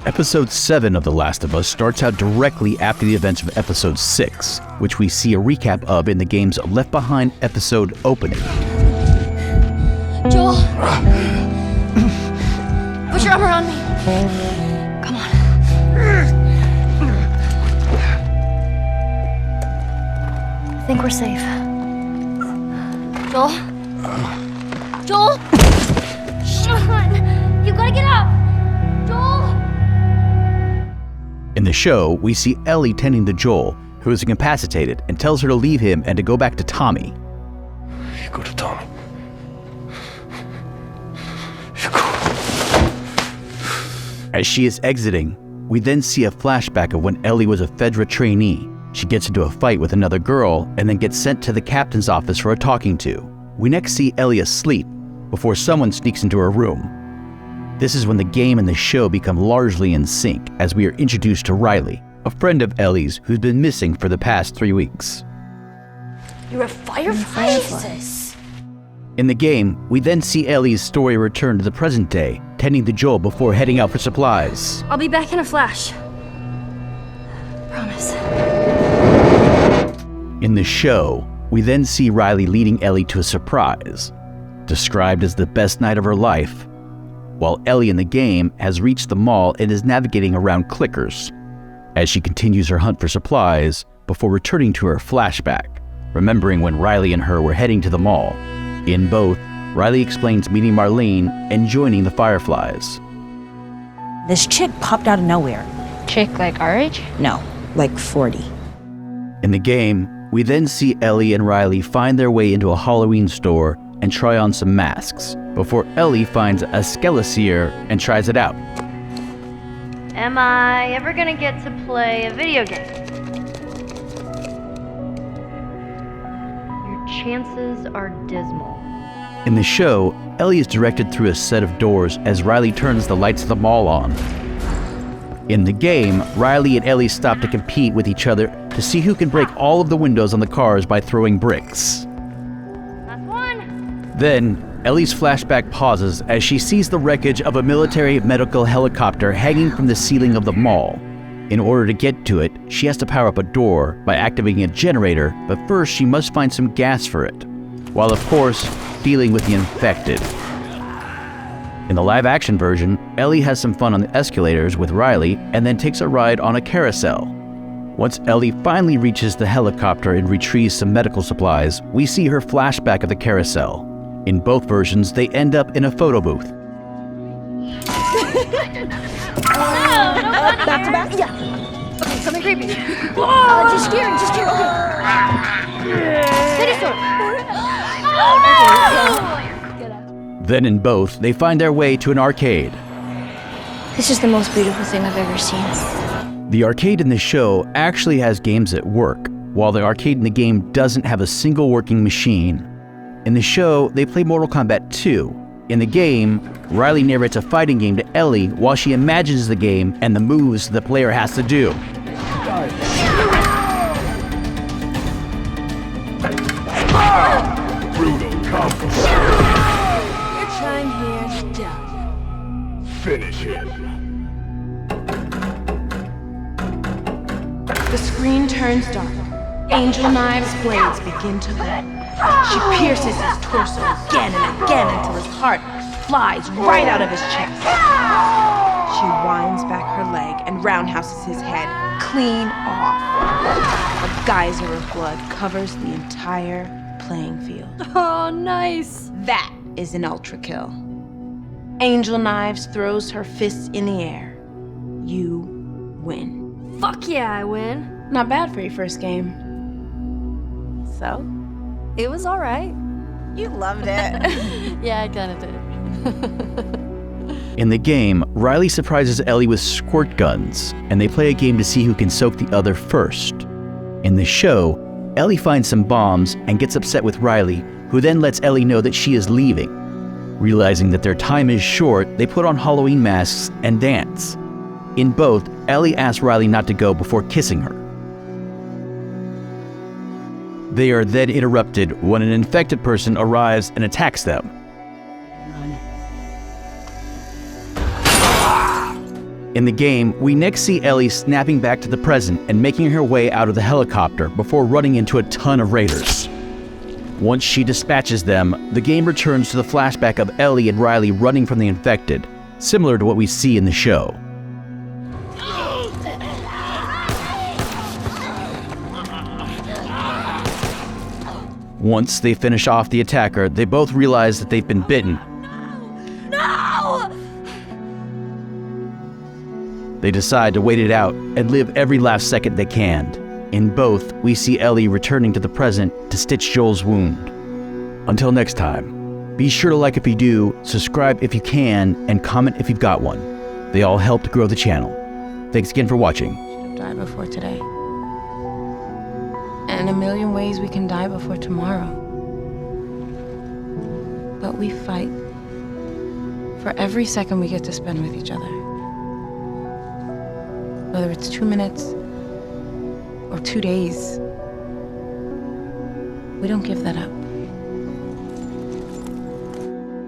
Episode 7 of The Last of Us starts out directly after the events of Episode 6, which we see a recap of in the game's Left Behind episode opening. Joel! Put your arm around me. Come on. I think we're safe. Joel? Joel? Sean! You gotta get up! Joel! In the show, we see Ellie tending to Joel, who is incapacitated, and tells her to leave him and to go back to Tommy. You go to Tommy. As she is exiting, we then see a flashback of when Ellie was a FEDRA trainee. She gets into a fight with another girl and then gets sent to the captain's office for a talking to. We next see Ellie asleep before someone sneaks into her room. This is when the game and the show become largely in sync as we are introduced to Riley, a friend of Ellie's who's been missing for the past 3 weeks. You're a Firefly? In the game, we then see Ellie's story return to the present day, tending to Joel before heading out for supplies. I'll be back in a flash. Promise. In the show, we then see Riley leading Ellie to a surprise, described as the best night of her life, while Ellie in the game has reached the mall and is navigating around clickers, as she continues her hunt for supplies before returning to her flashback, remembering when Riley and her were heading to the mall. In both, Riley explains meeting Marlene and joining the Fireflies. This chick popped out of nowhere. Chick like our age? No, like 40. In the game, we then see Ellie and Riley find their way into a Halloween store and try on some masks, before Ellie finds a Skeleseer and tries it out. Am I ever gonna get to play a video game? Your chances are dismal. In the show, Ellie is directed through a set of doors as Riley turns the lights of the mall on. In the game, Riley and Ellie stop to compete with each other to see who can break all of the windows on the cars by throwing bricks. That's one. Then, Ellie's flashback pauses as she sees the wreckage of a military medical helicopter hanging from the ceiling of the mall. In order to get to it, she has to power up a door by activating a generator, but first she must find some gas for it, while of course, dealing with the infected. In the live-action version, Ellie has some fun on the escalators with Riley and then takes a ride on a carousel. Once Ellie finally reaches the helicopter and retrieves some medical supplies, we see her flashback of the carousel. In both versions, they end up in a photo booth. Back to back? Yeah. Okay, something creepy. Just scary, okay. City store. Oh no! Then in both, they find their way to an arcade. This is the most beautiful thing I've ever seen. The arcade in the show actually has games at work, while the arcade in the game doesn't have a single working machine. In the show, they play Mortal Kombat 2. In the game, Riley narrates a fighting game to Ellie while she imagines the game and the moves the player has to do. Brutal combo. Your time here's done. Finish him. The screen turns dark. Angel Knives' blades begin to glow. She pierces his torso again and again until his heart flies right out of his chest. She winds back her leg and roundhouses his head clean off. A geyser of blood covers the entire playing field. Oh, nice. That is an ultra kill. Angel Knives throws her fists in the air. You win. Fuck yeah, I win. Not bad for your first game. So? It was alright. You loved it. Yeah, I kinda did. In the game, Riley surprises Ellie with squirt guns, and they play a game to see who can soak the other first. In the show, Ellie finds some bombs and gets upset with Riley, who then lets Ellie know that she is leaving. Realizing that their time is short, they put on Halloween masks and dance. In both, Ellie asks Riley not to go before kissing her. They are then interrupted when an infected person arrives and attacks them. In the game, we next see Ellie snapping back to the present and making her way out of the helicopter before running into a ton of raiders. Once she dispatches them, the game returns to the flashback of Ellie and Riley running from the infected, similar to what we see in the show. Once they finish off the attacker, they both realize that they've been bitten. No! They decide to wait it out and live every last second they can. In both, we see Ellie returning to the present to stitch Joel's wound. Until next time, be sure to like if you do, subscribe if you can, and comment if you've got one. They all help to grow the channel. Thanks again for watching. Should have died before today. And in a million ways we can die before tomorrow. But we fight for every second we get to spend with each other. Whether it's 2 minutes or 2 days, we don't give that up.